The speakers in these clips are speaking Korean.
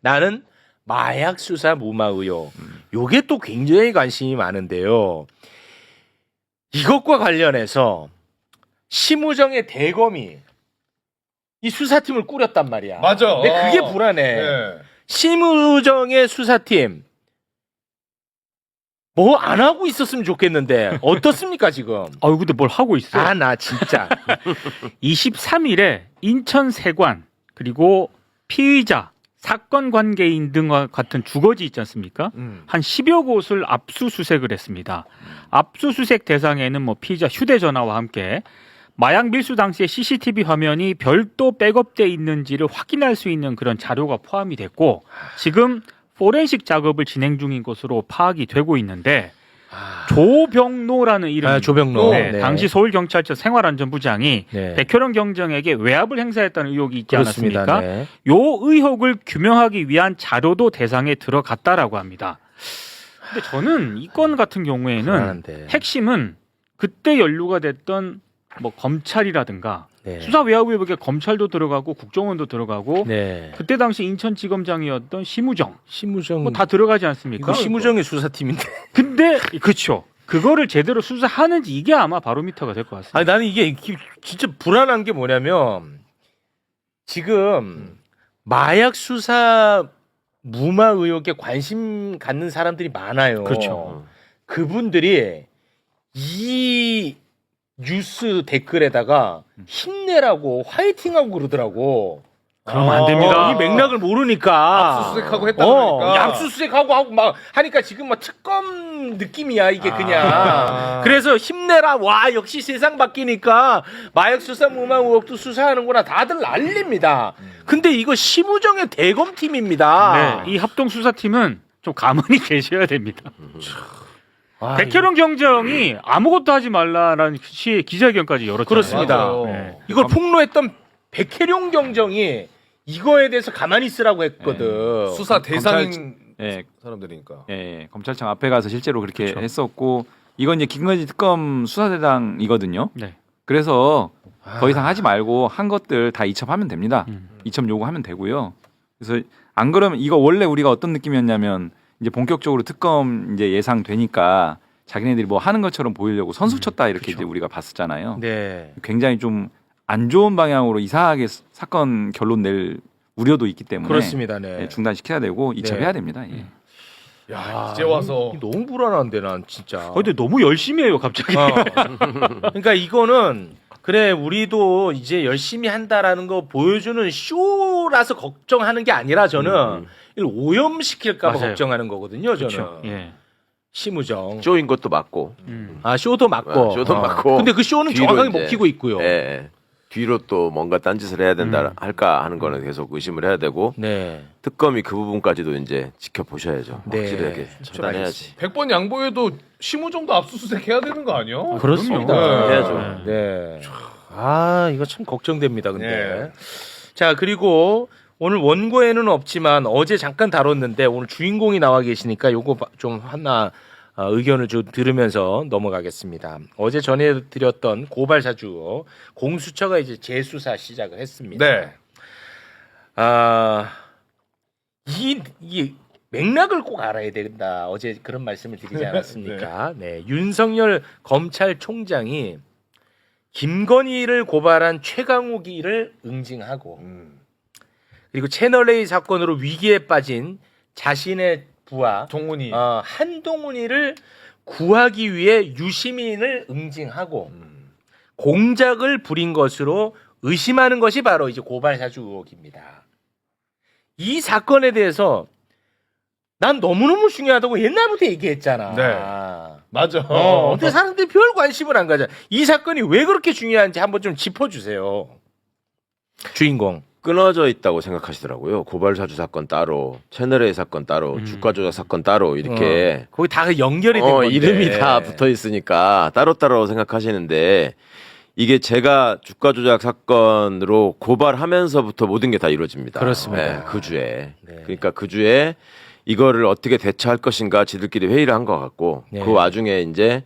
나는 마약 수사 무마 의혹. 요게 또 굉장히 관심이 많은데요. 이것과 관련해서 심우정의 대검이 이 수사팀을 꾸렸단 말이야. 맞아. 근데 그게 불안해. 네. 심우정의 수사팀 뭐 안 하고 있었으면 좋겠는데 어떻습니까 지금? 아유 근데 뭘 하고 있어? 아 나 진짜 23일에 인천 세관 그리고 피의자 사건 관계인 등과 같은 주거지 있지 않습니까? 한 10여 곳을 압수수색을 했습니다. 압수수색 대상에는 뭐 피의자 휴대전화와 함께 마약 밀수 당시의 CCTV 화면이 별도 백업돼 있는지를 확인할 수 있는 그런 자료가 포함이 됐고 지금 포렌식 작업을 진행 중인 것으로 파악이 되고 있는데 조병노라는 이름이 조병노. 네, 네. 당시 서울경찰청 생활안전부장이 네. 백혈원 경정에게 외압을 행사했다는 의혹이 있지 그렇습니다. 않았습니까? 네. 요 의혹을 규명하기 위한 자료도 대상에 들어갔다라고 합니다. 근데 저는 이 건 같은 경우에는 불안한데. 핵심은 그때 연루가 됐던 뭐 검찰이라든가 네. 수사 외압 의혹에 검찰도 들어가고 국정원도 들어가고 네. 그때 당시 인천지검장이었던 심우정 심우정 뭐 다 들어가지 않습니까? 이거 심우정의 수사팀인데. 근데 그렇죠. 그거를 제대로 수사하는지 이게 아마 바로미터가 될 것 같습니다. 아니 나는 이게 진짜 불안한 게 뭐냐면 지금 마약 수사 무마 의혹에 관심 갖는 사람들이 많아요. 그렇죠. 그분들이 이 뉴스 댓글에다가 힘내라고 화이팅하고 그러더라고. 그러면 안 됩니다. 이 맥락을 모르니까. 압수수색하고 했다고 하니까. 압수수색하고 하고 막 하니까 지금 막 특검 느낌이야 이게 그냥. 아. 그래서 힘내라. 와 역시 세상 바뀌니까 마약 수사 무마 의혹도 수사하는구나. 다들 난립니다. 근데 이거 심우정의 대검팀입니다. 네, 이 합동 수사팀은 좀 가만히 계셔야 됩니다. 아, 백혈원 경정이 아무것도 하지 말라라는 시의 기자회견까지 열었잖아요. 그렇습니다. 맞아요. 네. 이걸 폭로했던 백혜룡 경정이 이거에 대해서 가만히 있으라고 했거든. 수사 대상인 예, 사람들이니까. 예, 검찰청 앞에 가서 실제로 그렇게 그렇죠. 했었고 이건 이제 김건희 특검 수사대장이거든요. 네. 그래서 더 이상 하지 말고 한 것들 다 이첩하면 됩니다. 음. 이첩 요구하면 되고요. 그래서 안 그러면 이거 원래 우리가 어떤 느낌이었냐면 이제 본격적으로 특검 이제 예상되니까 자기네들이 뭐 하는 것처럼 보이려고 선수 쳤다 이렇게 그렇죠. 이제 우리가 봤었잖아요. 네. 굉장히 좀 안 좋은 방향으로 이상하게 사건 결론 낼 우려도 있기 때문에 그렇습니다. 네. 예, 중단시켜야 되고 이첩해야 네. 됩니다. 예. 야 이제 와서 이거 너무 불안한데 난 진짜. 근데 너무 열심히 해요 갑자기. 그러니까 이거는 그래 우리도 이제 열심히 한다라는 거 보여주는 쇼라서 걱정하는 게 아니라 저는 이걸 오염시킬까 봐 맞아요. 걱정하는 거거든요. 저는 그렇죠. 예. 심우정. 쇼인 것도 맞고, 아 쇼도 맞고. 쇼도 맞고. 근데 그 쇼는 뒤로 정확하게 이제, 먹히고 있고요. 예, 뒤로 또 뭔가 딴짓을 해야 된다 할까 하는 거는 계속 의심을 해야 되고 네. 특검이 그 부분까지도 이제 지켜보셔야죠. 네. 확실하게 처단해야지. 100번 양보해도 심우정도 압수수색 해야 되는 거 아니야? 그렇습니다. 네. 해야죠. 네. 아 이거 참 걱정됩니다. 근데 네. 자 그리고 오늘 원고에는 없지만 어제 잠깐 다뤘는데 오늘 주인공이 나와 계시니까 요거 좀 하나 의견을 좀 들으면서 넘어가겠습니다. 어제 전해드렸던 고발 사주 공수처가 이제 재수사 시작을 했습니다. 네. 이 맥락을 꼭 알아야 된다. 어제 그런 말씀을 드리지 않았습니까? 네. 윤석열 검찰총장이 김건희를 고발한 최강욱이를 응징하고 그리고 채널A 사건으로 위기에 빠진 자신의 부하 동훈이. 한동훈이를 구하기 위해 유시민을 응징하고 공작을 부린 것으로 의심하는 것이 바로 이제 고발 사주 의혹입니다. 이 사건에 대해서 난 너무너무 중요하다고 옛날부터 얘기했잖아. 네. 맞아. 근데 사람들이 별 관심을 안 가잖아. 이 사건이 왜 그렇게 중요한지 한번 좀 짚어주세요. 주인공. 끊어져 있다고 생각하시더라고요. 고발 사주 사건 따로, 채널A 사건 따로, 주가 조작 사건 따로 이렇게 거기 다 연결이 된 건데. 이름이 다 붙어 있으니까 따로따로 생각하시는데 이게 제가 주가 조작 사건으로 고발하면서부터 모든 게 다 이루어집니다. 그렇습니다. 네, 그 주에. 네. 그러니까 그 주에 이거를 어떻게 대처할 것인가 지들끼리 회의를 한 것 같고 네. 그 와중에 이제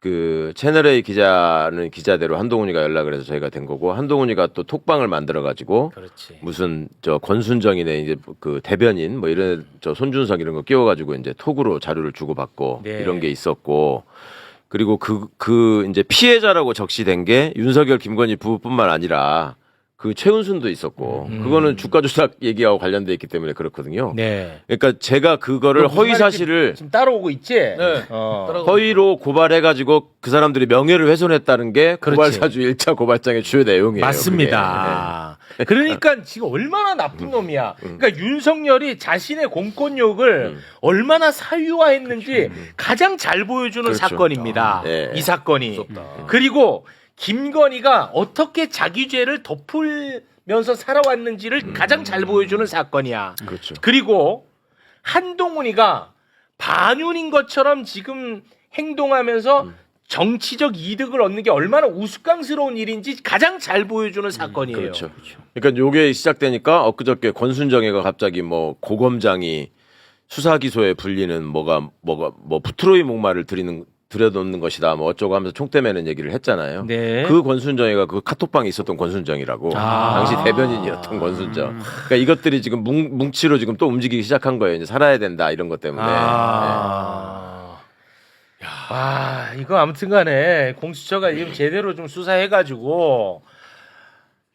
그 채널A 기자는 기자대로 한동훈이가 연락을 해서 저희가 된 거고 한동훈이가 또 톡방을 만들어 가지고 그렇지. 무슨 저 권순정이네 이제 그 대변인 뭐 이런 저 손준석 이런 거 끼워 가지고 이제 톡으로 자료를 주고 받고 네. 이런 게 있었고 그리고 그 이제 피해자라고 적시된 게 윤석열 김건희 부부뿐만 아니라 그 최은순도 있었고 그거는 주가 조작 얘기하고 관련돼 있기 때문에 그렇거든요. 네. 그러니까 제가 그거를 무슨 허위 말인지 사실을 지금 따라오고 있지. 네. 어. 허위로 고발해가지고 그 사람들이 명예를 훼손했다는 게 그렇지. 고발사주 1차 고발장의 주요 내용이에요. 맞습니다. 그러니까 지금 얼마나 나쁜 놈이야. 그러니까 윤석열이 자신의 공권력을 얼마나 사유화했는지 가장 잘 보여주는 그렇죠. 사건입니다. 네. 이 사건이. 무섭다. 그리고 김건희가 어떻게 자기 죄를 덮으면서 살아왔는지를 가장 잘 보여주는 사건이야. 그렇죠. 그리고 한동훈이가 반윤인 것처럼 지금 행동하면서 정치적 이득을 얻는 게 얼마나 우스꽝스러운 일인지 가장 잘 보여주는 사건이에요. 그렇죠. 그러니까 요게 시작되니까 엊그저께 권순정이가 갑자기 뭐 고검장이 수사 기소에 불리는 뭐가 뭐 부트로이 목마를 들여놓는 것이다 뭐 어쩌고 하면서 총대 매는 얘기를 했잖아요. 네. 그 권순정이가 그 카톡방에 있었던 권순정이라고 당시 대변인이었던 권순정. 그러니까 이것들이 지금 뭉치로 지금 또 움직이기 시작한 거예요. 이제 살아야 된다 이런 것 때문에. 이거 아무튼간에 공수처가 지금 제대로 좀 수사해가지고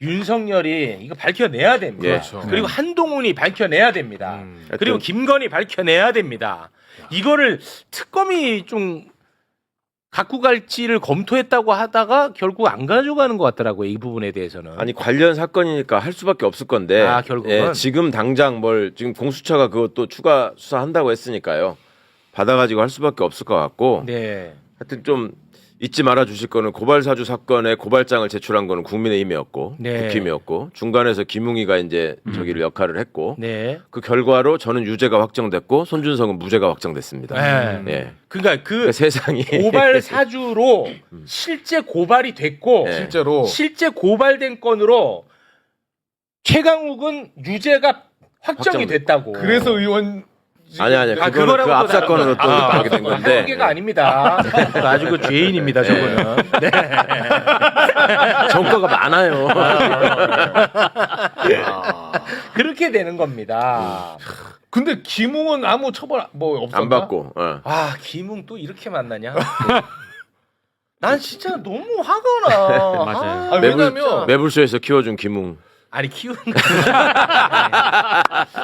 윤석열이 이거 밝혀내야 됩니다. 그렇죠. 그리고 한동훈이 밝혀내야 됩니다. 그리고 하여튼- 김건희 밝혀내야 됩니다. 이거를 특검이 좀 갖고 갈지를 검토했다고 하다가 결국 안 가져가는 것 같더라고요. 이 부분에 대해서는. 아니 관련 사건이니까 할 수밖에 없을 건데 결국은 지금 당장 지금 공수처가 그것도 추가 수사한다고 했으니까요. 받아가지고 할 수밖에 없을 것 같고 네. 하여튼 좀 잊지 말아 주실 거는 고발사주 사건에 고발장을 제출한 거는 국민의힘이었고 네. 국힘이었고 중간에서 김웅이가 이제 저기를 역할을 했고 네. 그 결과로 저는 유죄가 확정됐고 손준성은 무죄가 확정됐습니다. 네. 예. 그러니까 그 그러니까 세상이 고발 사주로 실제 고발이 됐고 네. 실제 고발된 건으로 최강욱은 유죄가 확정이 됐다고. 그래서 의원 아니 아, 그거는 그거랑은 그 또 앞 사건으로 또 다른 나오게 된 건데 한국계가 아닙니다. 아주 그 죄인입니다. 저거는. 네. 정과가 많아요. 그렇게 되는 겁니다. 근데 김웅은 아무 처벌 뭐 없었나? 안 받고. 아 김웅 또 이렇게 만나냐? 난 진짜 너무 화가 나. 맞아요. 아, 왜냐면 매불쇼에서 키워준 김웅. 아니 키우는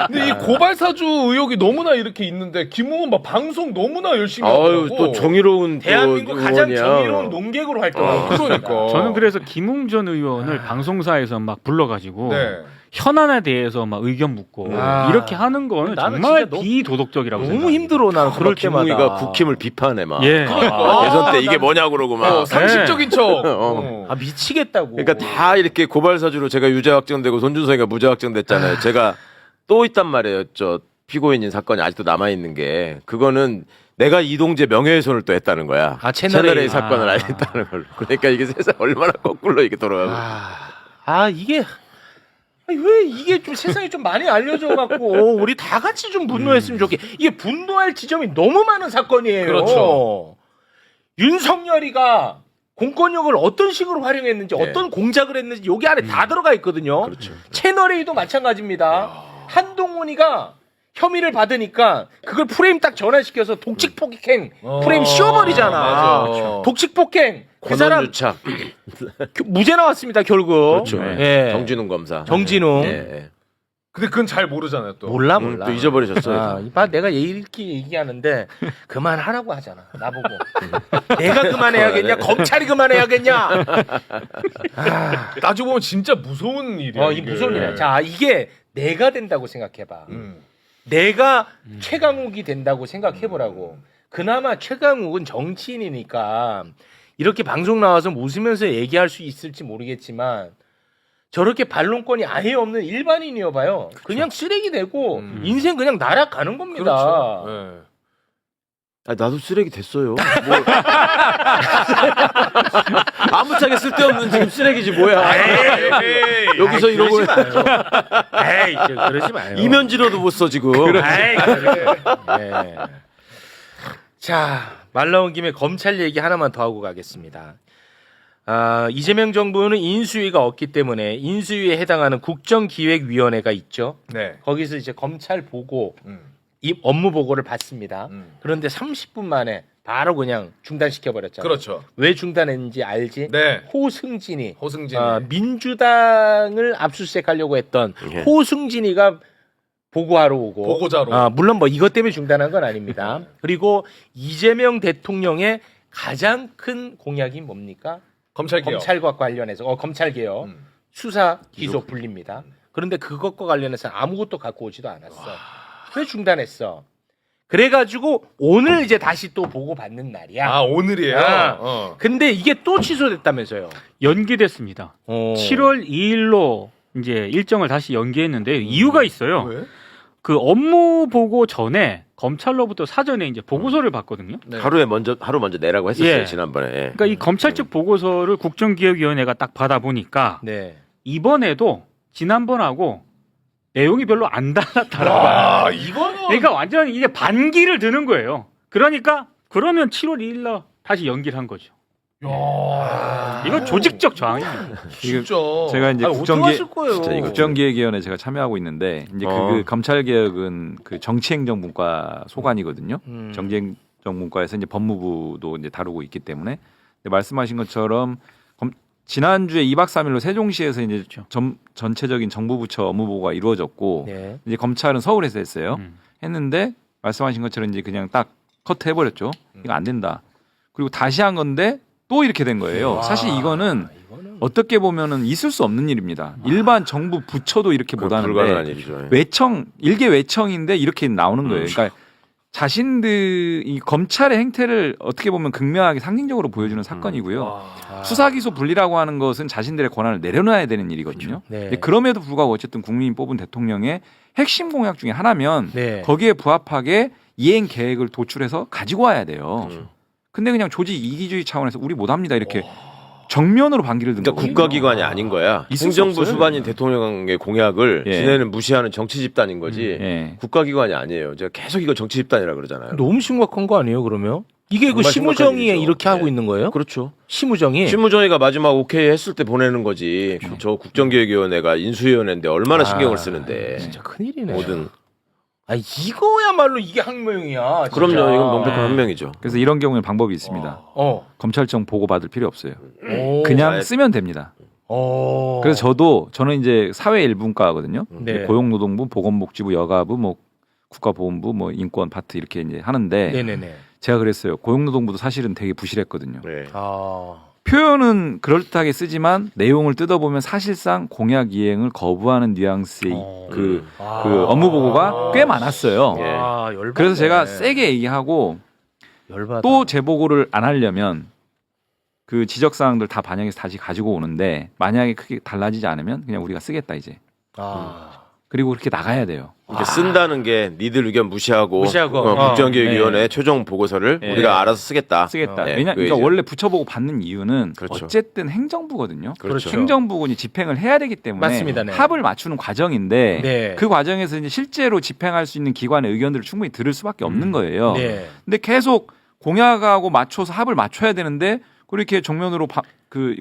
근데 이 고발 사주 의혹이 너무나 이렇게 있는데 김웅은 막 방송 너무나 열심히 아유 하더라고. 또 정의로운 또 대한민국 가장 의원이야. 정의로운 농객으로 활동하고 있습니다. 그러니까. 저는 그래서 김웅 전 의원을 방송사에서 막 불러가지고 네. 현안에 대해서 막 의견 묻고 아. 이렇게 하는 거는 나는 정말 진짜 비도덕적이라고 너무 생각합니다. 힘들어 나는 그럴 김웅이가 때마다. 국힘을 비판해 막. 예. 대선 때 이게 뭐냐고 그러고 막. 상식적인 척. 아 미치겠다고. 그러니까 다 이렇게 고발 사주로 제가 유죄 확정되고 손준성이가 무죄 확정됐잖아요. 제가 또 있단 말이에요. 저 피고인인 사건이 아직도 남아 있는 게 그거는 내가 이동재 명예훼손을 또 했다는 거야. 아, 채널A. 사건을 알겠다는 걸로. 그러니까 이게 세상 얼마나 거꾸로 이게 돌아가고. 이게 아니, 왜 이게 좀 세상에 좀 많이 알려져 갖고 우리 다 같이 좀 분노했으면 좋겠. 이게 분노할 지점이 너무 많은 사건이에요. 그렇죠. 윤석열이가 공권력을 어떤 식으로 활용했는지 네. 어떤 공작을 했는지 여기 안에 다 들어가 있거든요. 그렇죠. 채널A도 마찬가지입니다. 한동훈이가 혐의를 받으니까 그걸 프레임 딱 전환시켜서 독직 폭행 프레임 씌워버리잖아. 맞아. 독직 폭행 그 사람 권한유착. 무죄 나왔습니다 결국. 그렇죠. 예. 정진웅 검사. 정진웅. 예, 예. 근데 그건 잘 모르잖아요 또. 몰라. 또 잊어버리셨어요. 이봐 내가 얘기 얘기하는데 그만하라고 하잖아 나보고. 내가 그만해야겠냐? 검찰이 그만해야겠냐? 따지고 보면 진짜 무서운 일이야. 이 무슨 일이야? 자 이게 내가 된다고 생각해봐. 음. 내가 최강욱이 된다고 생각해보라고. 그나마 최강욱은 정치인이니까 이렇게 방송 나와서 웃으면서 얘기할 수 있을지 모르겠지만 저렇게 반론권이 아예 없는 일반인이어봐요. 그냥 쓰레기 되고 인생 그냥 날아가는 겁니다. 그렇죠. 네. 아, 나도 쓰레기 됐어요. 아무짝에 쓸데없는 지금 쓰레기지 뭐야. 여기서 아이, 이러고 그러지 마요. 에이, 그러지 마요. 이면지로도 못 써 지금. 에이, 그래. 예. 자, 말 나온 김에 검찰 얘기 하나만 더 하고 가겠습니다. 이재명 정부는 인수위가 없기 때문에 인수위에 해당하는 국정기획위원회가 있죠. 네. 거기서 이제 검찰 보고 음. 이 업무 보고를 받습니다. 음. 그런데 30분 만에 바로 그냥 중단시켜 버렸잖아요. 그렇죠. 왜 중단했는지 알지? 네. 호승진이 호승진. 민주당을 압수수색하려고 했던 예. 호승진이가 보고하러 오고 보고자로. 물론 뭐 이것 때문에 중단한 건 아닙니다. 그리고 이재명 대통령의 가장 큰 공약이 뭡니까? 검찰 개혁. 검찰과 관련해서 검찰 개혁, 음. 수사 기소 분리입니다. 그런데 그것과 관련해서 아무것도 갖고 오지도 않았어. 왜 중단했어? 그래가지고 오늘 이제 다시 또 보고 받는 날이야. 아, 오늘이에요. 아. 근데 이게 또 취소됐다면서요? 연기됐습니다. 7월 2일로 이제 일정을 다시 연기했는데 이유가 있어요. 왜? 그 업무 보고 전에 검찰로부터 사전에 이제 보고서를 받거든요. 네. 하루 먼저 내라고 했었어요 예. 지난번에. 예. 그러니까 이 검찰 측 보고서를 국정기획위원회가 딱 받아보니까 네. 이번에도 지난번하고 내용이 별로 안 달랐다라고. 와, 이거는 그러니까 완전 이게 반기를 드는 거예요. 그러니까 그러면 7월 2일 날 다시 연기를 한 거죠. 야. 이건 조직적 저항입니다. 진짜. 제가 이제 어떡하실 거예요? 진짜 이거 국정기획위원회 제가 참여하고 있는데 이제 그 검찰 개혁은 그 정치행정분과 소관이거든요. 정치행정분과에서 이제 법무부도 이제 다루고 있기 때문에 말씀하신 것처럼 지난주에 2박 3일로 세종시에서 이제 전체적인 정부 부처 업무 보고가 이루어졌고 네. 이제 검찰은 서울에서 했어요. 했는데 말씀하신 것처럼 이제 그냥 딱 커트 해버렸죠. 이거 안 된다. 그리고 다시 한 건데 또 이렇게 된 거예요. 와, 사실 이거는 어떻게 보면은 있을 수 없는 일입니다. 일반 정부 부처도 이렇게 못 불가능한 하는데 일이죠. 일개 외청인데 이렇게 나오는 거예요. 그러니까 자신들 이 검찰의 행태를 어떻게 보면 극명하게 상징적으로 보여주는 사건이고요. 수사 기소 분리라고 하는 것은 자신들의 권한을 내려놔야 되는 일이거든요. 네. 근데 그럼에도 불구하고 어쨌든 국민이 뽑은 대통령의 핵심 공약 중에 하나면 네. 거기에 부합하게 이행 계획을 도출해서 가지고 와야 돼요. 근데 그냥 조직 이기주의 차원에서 우리 못합니다 이렇게 정면으로 반기를 든 그러니까 거거든요. 국가기관이 아닌 거야. 있을 수 행정부 없어요. 수반인 대통령의 공약을 예. 지네는 무시하는 정치 집단인 거지. 예. 국가기관이 아니에요. 제가 계속 이거 정치 집단이라 그러잖아요. 너무 심각한 거 아니에요? 그러면 이게 그 정말 심각한 심우정이 일이죠. 이렇게 하고 네. 있는 거예요? 그렇죠. 심우정이 신무정이가 마지막 오케이 했을 때 보내는 거지. 저 국정기획위원회가 인수위원회인데 얼마나 신경을 쓰는데. 진짜 큰일이네. 모든. 이거야말로 이게 학명이야. 진짜. 그럼요. 이건 명백한 한명이죠. 그래서 이런 경우에 방법이 있습니다. 검찰청 보고 받을 필요 없어요. 오. 그냥 아예- 쓰면 됩니다. 오. 그래서 저는 이제 사회 일분과거든요. 네. 고용노동부, 보건복지부, 여가부, 뭐 국가보훈부, 뭐 인권 파트 이렇게 이제 하는데 네네네. 제가 그랬어요. 고용노동부도 사실은 되게 부실했거든요. 네. 표현은 그럴듯하게 쓰지만 내용을 뜯어보면 사실상 공약 이행을 거부하는 뉘앙스의 그 업무 보고가 꽤 많았어요. 예. 열받네. 그래서 제가 세게 얘기하고 열받아. 또 재보고를 안 하려면 그 지적 사항들 다 반영해서 다시 가지고 오는데 만약에 크게 달라지지 않으면 그냥 우리가 쓰겠다 이제. 그리고 그렇게 나가야 돼요. 이렇게 쓴다는 게 니들 의견 무시하고, 국정기획위원회 최종 보고서를 네. 우리가 알아서 쓰겠다. 쓰겠다. 네, 왜냐, 그게 그러니까 이제- 원래 부처보고 받는 이유는 그렇죠. 어쨌든 행정부거든요. 그렇죠. 행정부군이 집행을 해야 되기 때문에 맞습니다. 네. 합을 맞추는 과정인데 네. 그 과정에서 이제 실제로 집행할 수 있는 기관의 의견들을 충분히 들을 수밖에 없는 거예요. 네. 근데 계속 공약하고 맞춰서 합을 맞춰야 되는데 그렇게 정면으로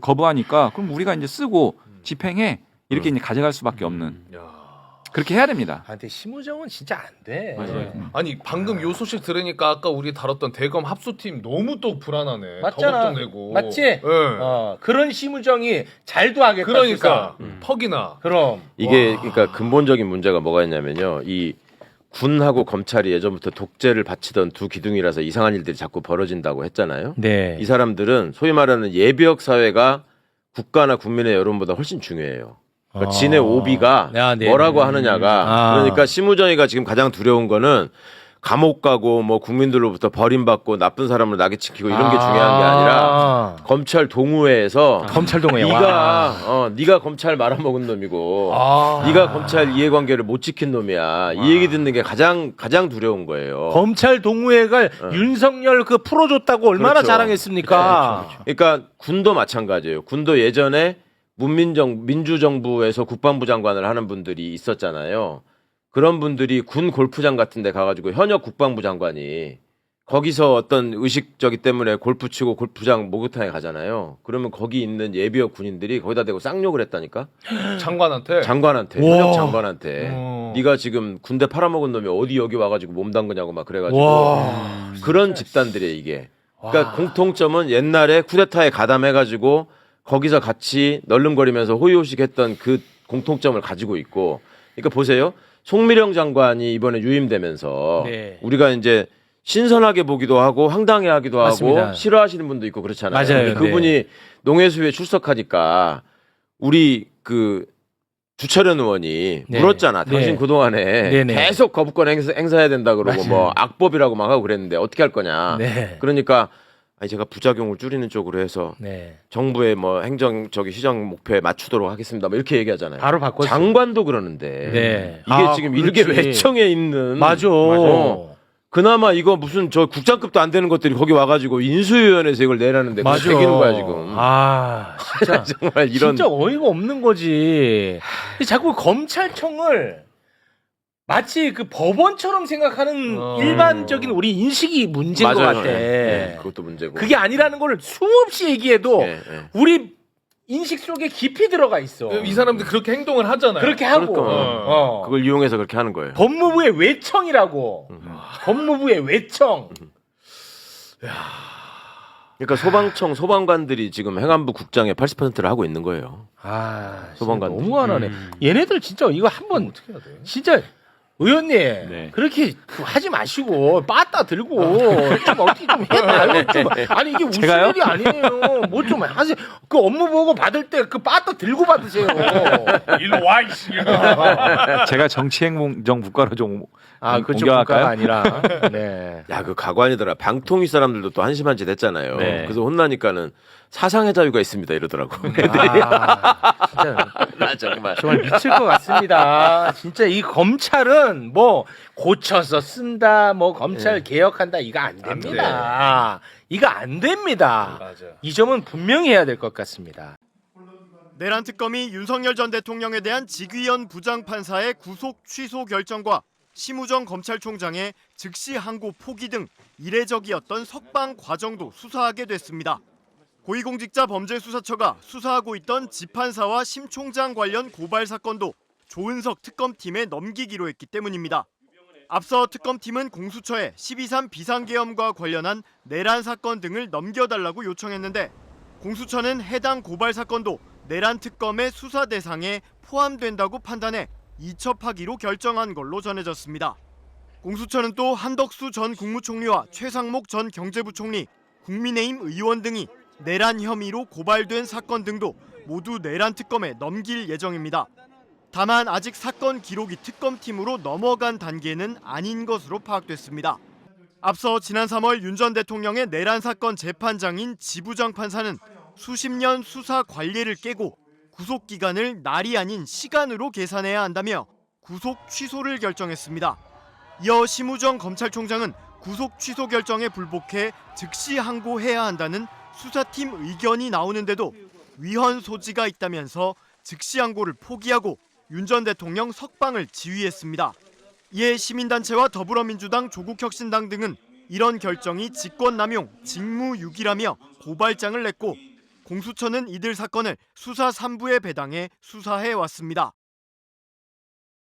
거부하니까 그럼 우리가 이제 쓰고 집행해 이렇게 이제 가져갈 수밖에 없는 그렇게 해야 됩니다. 근데 심우정은 진짜 안 돼. 아니 방금 요 소식 들으니까 아까 우리 다뤘던 대검 합수팀 너무 또 불안하네. 맞잖아. 더 걱정되고. 맞지? 예. 그런 심우정이 잘도 하겠다. 그러니까 수사. 퍽이나. 그럼 이게 그러니까 근본적인 문제가 뭐가 있냐면요. 이 군하고 검찰이 예전부터 독재를 바치던 두 기둥이라서 이상한 일들이 자꾸 벌어진다고 했잖아요. 네. 이 사람들은 소위 말하는 예비역 사회가 국가나 국민의 여론보다 훨씬 중요해요. 그러니까 진의 오비가 뭐라고 하느냐가 그러니까 심우정이가 지금 가장 두려운 거는 감옥 가고 뭐 국민들로부터 버림받고 나쁜 사람을 낙에 찍히고 이런 게 중요한 게 아니라 검찰 동호회에서 검찰 동호회. 네가 검찰 말아먹은 놈이고 네가 검찰 이해관계를 못 지킨 놈이야. 이 얘기 듣는 게 가장 두려운 거예요. 검찰 동호회가 윤석열 풀어줬다고 얼마나 그렇죠. 자랑했습니까? 그러니까 군도 마찬가지예요. 군도 예전에 민주정부에서 국방부 장관을 하는 분들이 있었잖아요. 그런 분들이 군 골프장 같은 데 가가지고 현역 국방부 장관이 거기서 어떤 의식저기 때문에 골프 치고 골프장 목욕탕에 가잖아요. 그러면 거기 있는 예비역 군인들이 거기다 대고 쌍욕을 했다니까. 장관한테. 장관한테, 와. 현역 장관한테. 어. 네가 지금 군대 팔아먹은 놈이 어디 여기 와가지고 몸 담그냐고 막 그래가지고 와. 그런 집단들이에요 이게. 그러니까 와. 공통점은 옛날에 쿠데타에 가담해가지고 거기서 같이 널름거리면서 호의호식했던 그 공통점을 가지고 있고. 그러니까 보세요. 송미령 장관이 이번에 유임되면서 네. 우리가 이제 신선하게 보기도 하고 황당해하기도 맞습니다. 하고 싫어하시는 분도 있고 그렇잖아요. 맞아요. 근데 그분이 네. 농해수에 출석하니까 우리 그 주철현 의원이 네. 물었잖아. 당신 네. 그동안에 네네. 계속 거부권 행사해야 된다 그러고 맞아요. 뭐 악법이라고 막 하고 그랬는데 어떻게 할 거냐. 네. 그러니까 아니 제가 부작용을 줄이는 쪽으로 해서 네. 정부의 뭐 행정 저기 시정 목표에 맞추도록 하겠습니다. 뭐 이렇게 얘기하잖아요. 바로 바꿨어요. 장관도 그러는데 네. 이게 아, 지금 일개 그렇지. 외청에 있는 맞아. 그나마 이거 무슨 저 국장급도 안 되는 것들이 거기 와가지고 인수위원회에서 이걸 내라는데 그게 맞아. 되기는 거야 지금. 아, 진짜. 정말 이런 진짜 어이가 없는 거지. 자꾸 검찰청을 마치 그 법원처럼 생각하는 일반적인 우리 인식이 문제인 것 같아. 예, 그것도 문제고. 그게 아니라는 걸 수없이 얘기해도 예, 예. 우리 인식 속에 깊이 들어가 있어. 이 사람들 그렇게 행동을 하잖아요. 그렇게 하고 그러니까. 어. 그걸 이용해서 그렇게 하는 거예요. 법무부의 외청이라고. 법무부의 외청. 그러니까 소방청 소방관들이 지금 행안부 국장의 80%를 하고 있는 거예요. 아, 소방관. 너무 화나네. 얘네들 진짜 이거 한번 어떻게 해야 돼? 진짜 의원님 네. 그렇게 하지 마시고 빠따 들고 좀 어떻게 좀 해봐요. 좀. 아니 이게 웃을 제가요? 일이 아니에요. 뭐 좀 하세요. 그 업무 보고 받을 때 그 빠따 들고 받으세요. 일로 와 이씨. 제가 정치행정 국가로 좀 아 그쪽 옮겨갈까요? 국가가 아니라. 네. 야, 그 가관이더라. 방통위 사람들도 또 한심한 짓 했잖아요. 네. 그래서 혼나니까는 사상의 자유가 있습니다 이러더라고. 아, 진짜 나 정말. 정말 미칠 것 같습니다. 진짜 이 검찰은 뭐 고쳐서 쓴다, 뭐 검찰 개혁한다 이거 안 됩니다. 이거 안 됩니다. 맞아. 이 점은 분명히 해야 될 것 같습니다. 내란 특검이 윤석열 전 대통령에 대한 직위원 부장판사의 구속 취소 결정과 심우정 검찰총장의 즉시 항고 포기 등 이례적이었던 석방 과정도 수사하게 됐습니다. 고위공직자범죄수사처가 수사하고 있던 지판사와 심 총장 관련 고발 사건도 조은석 특검팀에 넘기기로 했기 때문입니다. 앞서 특검팀은 공수처에 12.3 비상계엄과 관련한 내란 사건 등을 넘겨달라고 요청했는데 공수처는 해당 고발 사건도 내란 특검의 수사 대상에 포함된다고 판단해 이첩하기로 결정한 걸로 전해졌습니다. 공수처는 또 한덕수 전 국무총리와 최상목 전 경제부총리, 국민의힘 의원 등이 내란 혐의로 고발된 사건 등도 모두 내란 특검에 넘길 예정입니다. 다만 아직 사건 기록이 특검팀으로 넘어간 단계는 아닌 것으로 파악됐습니다. 앞서 지난 3월 윤 전 대통령의 내란 사건 재판장인 지부장 판사는 수십 년 수사 관례를 깨고 구속 기간을 날이 아닌 시간으로 계산해야 한다며 구속 취소를 결정했습니다. 이어 심우정 검찰총장은 구속 취소 결정에 불복해 즉시 항고해야 한다는 수사팀 의견이 나오는데도 위헌 소지가 있다면서 즉시 항고를 포기하고 윤 전 대통령 석방을 지휘했습니다. 이에 시민단체와 더불어민주당, 조국혁신당 등은 이런 결정이 직권남용, 직무유기라며 고발장을 냈고 공수처는 이들 사건을 수사 3부에 배당해 수사해 왔습니다.